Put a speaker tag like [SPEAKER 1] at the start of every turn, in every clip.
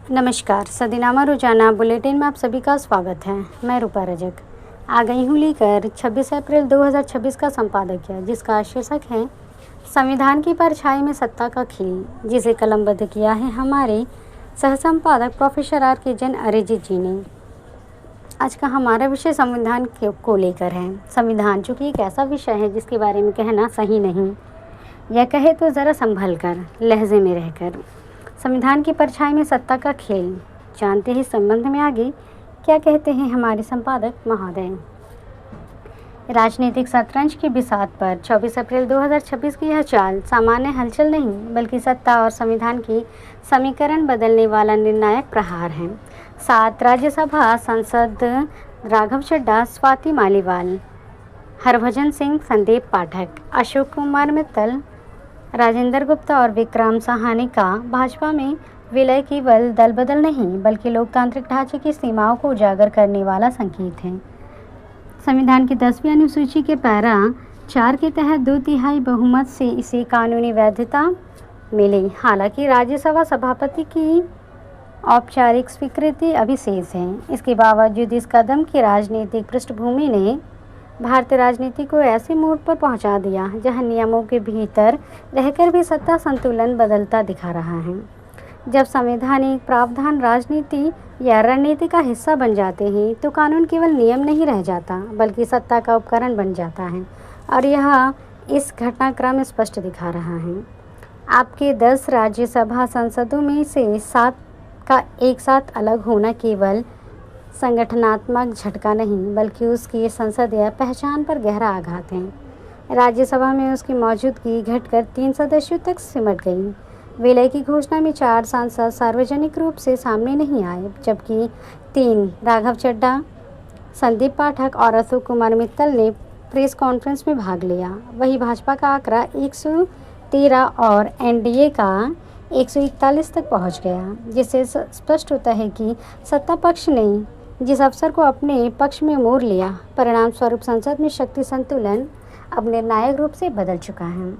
[SPEAKER 1] नमस्कार। सदीनामा रोजाना बुलेटिन में आप सभी का स्वागत है। मैं रूपा रजक आ गई हूँ लेकर 26 अप्रैल 2026 का संपादकीय, जिसका शीर्षक है संविधान की परछाई में सत्ता का खेल, जिसे कलमबद्ध किया है हमारे सह संपादक प्रोफेसर आर के जैन अरिजीत जी ने। आज का हमारा विषय संविधान को लेकर है। संविधान चूँकि एक ऐसा विषय है जिसके बारे में कहना सही नहीं, यह कहे तो ज़रा संभल कर, लहजे में रहकर। संविधान की परछाई में सत्ता का खेल, जानते हैं संबंध में आगे क्या कहते हैं हमारे संपादक महोदय। राजनीतिक शतरंज की बिसात पर 24 अप्रैल 2026 की यह चाल सामान्य हलचल नहीं, बल्कि सत्ता और संविधान की समीकरण बदलने वाला निर्णायक प्रहार है। 7 राज्यसभा सांसद राघव चड्ढा, स्वाति मालीवाल, हरभजन सिंह, संदीप पाठक, अशोक कुमार मित्तल, राजेंद्र गुप्ता और विक्रम साहानी का भाजपा में विलय केवल दल बदल नहीं, बल्कि लोकतांत्रिक ढांचे की सीमाओं को उजागर करने वाला संकेत है। संविधान की 10वीं अनुसूची के पैरा 4 के तहत 2/3 बहुमत से इसे कानूनी वैधता मिली। हालांकि राज्यसभा सभापति की औपचारिक स्वीकृति अभी शेष है। इसके बावजूद इस कदम की राजनीतिक पृष्ठभूमि ने भारतीय राजनीति को ऐसे मोड़ पर पहुंचा दिया जहां नियमों के भीतर रहकर भी सत्ता संतुलन बदलता दिखा रहा है। जब संवैधानिक प्रावधान राजनीति या रणनीति का हिस्सा बन जाते हैं तो कानून केवल नियम नहीं रह जाता, बल्कि सत्ता का उपकरण बन जाता है। और यह इस घटनाक्रम स्पष्ट दिखा रहा है। आपके 10 राज्यसभा सांसदों में से 7 का एक साथ अलग होना केवल संगठनात्मक झटका नहीं, बल्कि उसकी संसदीय पहचान पर गहरा आघात है। राज्यसभा में उसकी मौजूदगी घटकर 3 सदस्यों तक सिमट गई। विलय की घोषणा में 4 सांसद सार्वजनिक रूप से सामने नहीं आए, जबकि 3 राघव चड्ढा, संदीप पाठक और अशोक कुमार मित्तल ने प्रेस कॉन्फ्रेंस में भाग लिया। वही भाजपा का आंकड़ा 113 और एनडीए का 141 तक पहुंच गया, जिससे स्पष्ट होता है कि सत्ता पक्ष ने जिस अवसर को अपने पक्ष में मोड़ लिया, परिणाम स्वरूप संसद में शक्ति संतुलन अब निर्णायक रूप से बदल चुका है।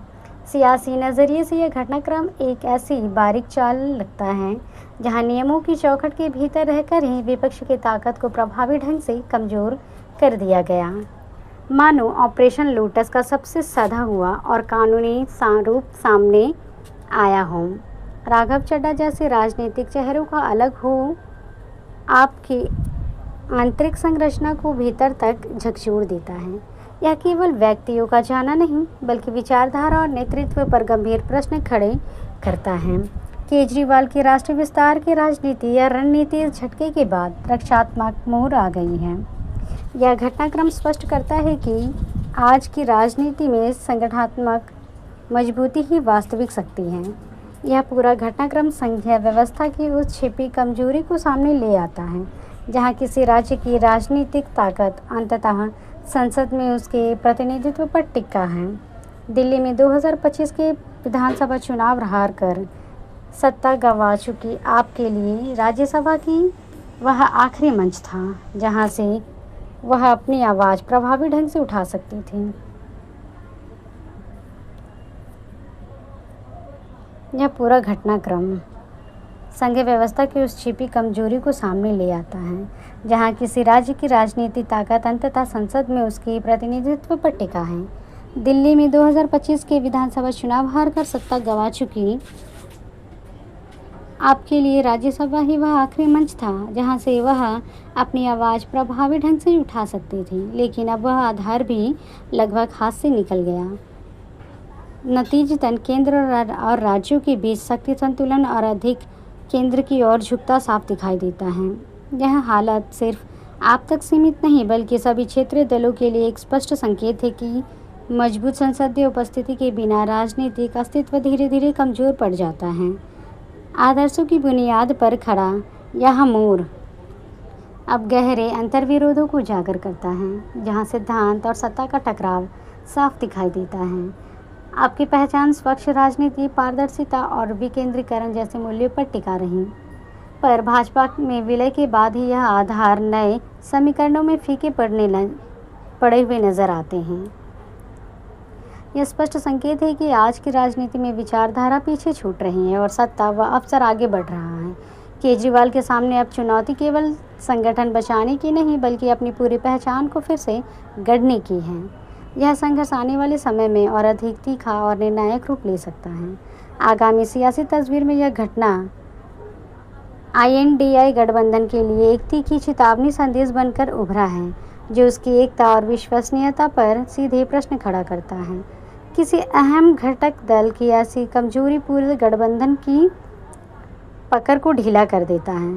[SPEAKER 1] सियासी नज़रिए से यह घटनाक्रम एक ऐसी बारीक चाल लगता है जहां नियमों की चौखट के भीतर रहकर ही विपक्ष की ताकत को प्रभावी ढंग से कमज़ोर कर दिया गया। मानो ऑपरेशन लोटस का सबसे सधा हुआ और कानूनी स्वरूप सामने आया हो। राघव चड्ढा जैसे राजनीतिक चेहरों का अलग हो आपकी आंतरिक संरचना को भीतर तक झकझोर देता है। यह केवल व्यक्तियों का जाना नहीं, बल्कि विचारधारा और नेतृत्व पर गंभीर प्रश्न खड़े करता है। केजरीवाल की राष्ट्रीय विस्तार की राजनीति या रणनीति इस झटके के बाद रक्षात्मक मोड़ आ गई है। यह घटनाक्रम स्पष्ट करता है कि आज की राजनीति में संगठनात्मक मजबूती ही वास्तविक शक्ति है। यह पूरा घटनाक्रम संघीय व्यवस्था की उस छिपी कमजोरी को सामने ले आता है, जहां किसी राज्य की राजनीतिक ताकत अंततः संसद में उसके प्रतिनिधित्व पर टिका है। दिल्ली में 2025 के विधानसभा चुनाव हारकर सत्ता गंवा चुकी आपके लिए राज्यसभा की वह आखिरी मंच था जहां से वह अपनी आवाज़ प्रभावी ढंग से उठा सकती थी। यह पूरा घटनाक्रम संघीय व्यवस्था की उस छिपी कमजोरी को सामने ले आता है, जहां किसी राज्य की राजनीतिक ताकत अंततः संसद में उसकी प्रतिनिधित्व पर टिका है। दिल्ली में 2025 के विधानसभा चुनाव हारकर सत्ता गंवा चुकी आपके लिए राज्यसभा ही वह आखिरी मंच था जहां से वह अपनी आवाज़ प्रभावी ढंग से उठा सकती थी। लेकिन अब वह आधार भी लगभग हाथ से निकल गया। नतीजतन केंद्र और राज्यों के बीच शक्ति संतुलन और अधिक केंद्र की ओर झुकता साफ दिखाई देता है। यह हालत सिर्फ आप तक सीमित नहीं, बल्कि सभी क्षेत्रीय दलों के लिए एक स्पष्ट संकेत है कि मजबूत संसदीय उपस्थिति के बिना राजनीतिक अस्तित्व धीरे धीरे कमज़ोर पड़ जाता है। आदर्शों की बुनियाद पर खड़ा यह मोड़ अब गहरे अंतर्विरोधों को उजागर करता है, जहां सिद्धांत और सत्ता का टकराव साफ दिखाई देता है। आपकी पहचान स्वच्छ राजनीति, पारदर्शिता और विकेंद्रीकरण जैसे मूल्यों पर टिका रही, पर भाजपा में विलय के बाद ही यह आधार नए समीकरणों में फीके पड़े हुए नजर आते हैं। यह स्पष्ट संकेत है कि आज की राजनीति में विचारधारा पीछे छूट रही है और सत्ता व अवसर आगे बढ़ रहा है। केजरीवाल के सामने अब चुनौती केवल संगठन बचाने की नहीं बल्कि अपनी पूरी पहचान को फिर से गढ़ने की है। यह संघर्ष आने वाले समय में और अधिक तीखा और निर्णायक रूप ले सकता है। आगामी सियासी तस्वीर में यह घटना INDI गठबंधन के लिए एक तीखी चेतावनी संदेश बनकर उभरा है, जो उसकी एकता और विश्वसनीयता पर सीधे प्रश्न खड़ा करता है। किसी अहम घटक दल की ऐसी कमजोरी पूरे गठबंधन की पकड़ को ढीला कर देता है।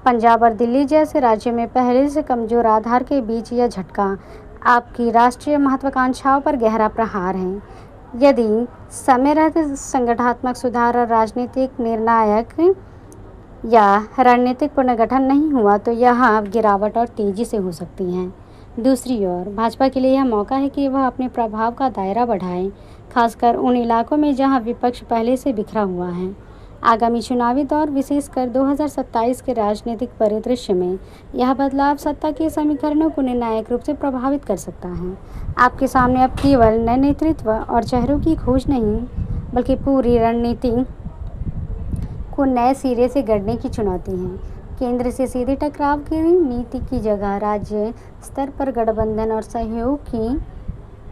[SPEAKER 1] पंजाब और दिल्ली जैसे राज्यों में पहले से कमजोर आधार के बीच यह झटका आपकी राष्ट्रीय महत्वाकांक्षाओं पर गहरा प्रहार है। यदि समय रहते संगठनात्मक सुधार और राजनीतिक निर्णायक या रणनीतिक पुनर्गठन नहीं हुआ तो यह गिरावट और तेजी से हो सकती है। दूसरी ओर भाजपा के लिए यह मौका है कि वह अपने प्रभाव का दायरा बढ़ाए, खासकर उन इलाकों में जहां विपक्ष पहले से बिखरा हुआ है। आगामी चुनावी दौर, विशेषकर 2027 के राजनीतिक परिदृश्य में यह बदलाव सत्ता के समीकरणों को निर्णायक रूप से प्रभावित कर सकता है। आपके सामने अब केवल नए नेतृत्व और चेहरों की खोज नहीं बल्कि पूरी रणनीति को नए सिरे से गढ़ने की चुनौती है। केंद्र से सीधे टकराव की नीति की जगह राज्य स्तर पर गठबंधन और सहयोग की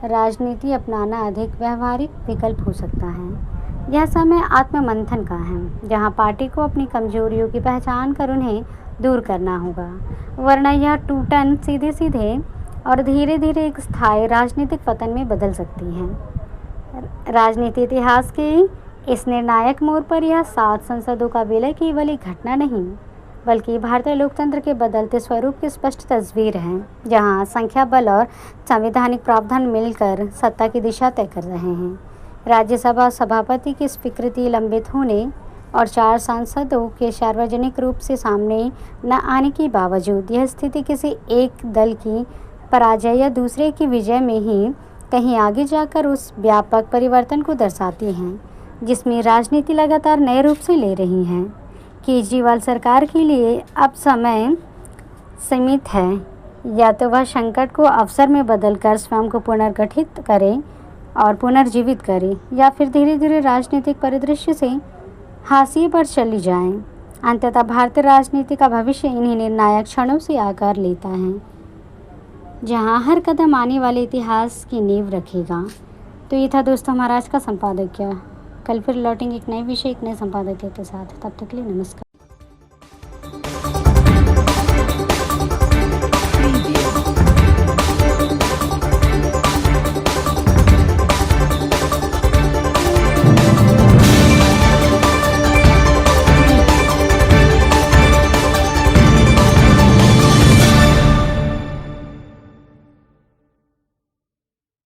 [SPEAKER 1] राजनीति अपनाना अधिक व्यावहारिक विकल्प हो सकता है। यह समय आत्ममंथन का है, जहां पार्टी को अपनी कमजोरियों की पहचान कर उन्हें दूर करना होगा, वरना यह टूटन सीधे सीधे और धीरे धीरे एक स्थायी राजनीतिक पतन में बदल सकती है। राजनीति इतिहास के इस निर्णायक मोड़ पर यह 7 संसदों का विलय केवल एक घटना नहीं बल्कि भारतीय लोकतंत्र के बदलते स्वरूप की स्पष्ट तस्वीर है, जहां संख्या बल और संवैधानिक प्रावधान मिलकर सत्ता की दिशा तय कर रहे हैं। राज्यसभा सभापति की स्वीकृति लंबित होने और 4 सांसदों के सार्वजनिक रूप से सामने न आने के बावजूद यह स्थिति किसी एक दल की पराजय या दूसरे की विजय में ही कहीं आगे जाकर उस व्यापक परिवर्तन को दर्शाती है जिसमें राजनीति लगातार नए रूप से ले रही है। केजरीवाल सरकार के लिए अब समय सीमित है, या तो वह संकट को अवसर में बदलकर स्वयं को पुनर्गठित करे और पुनर्जीवित करे, या फिर धीरे धीरे राजनीतिक परिदृश्य से हाशिए पर चली जाएं। अंततः भारतीय राजनीति का भविष्य इन्हीं निर्णायक क्षणों से आकार लेता है, जहां हर कदम आने वाले इतिहास की नींव रखेगा। तो ये था दोस्तों हमारा आज का संपादकीय। कल फिर लौटेंगे एक नए विषय, एक नए संपादकीय के साथ। तब तक के लिए नमस्कार।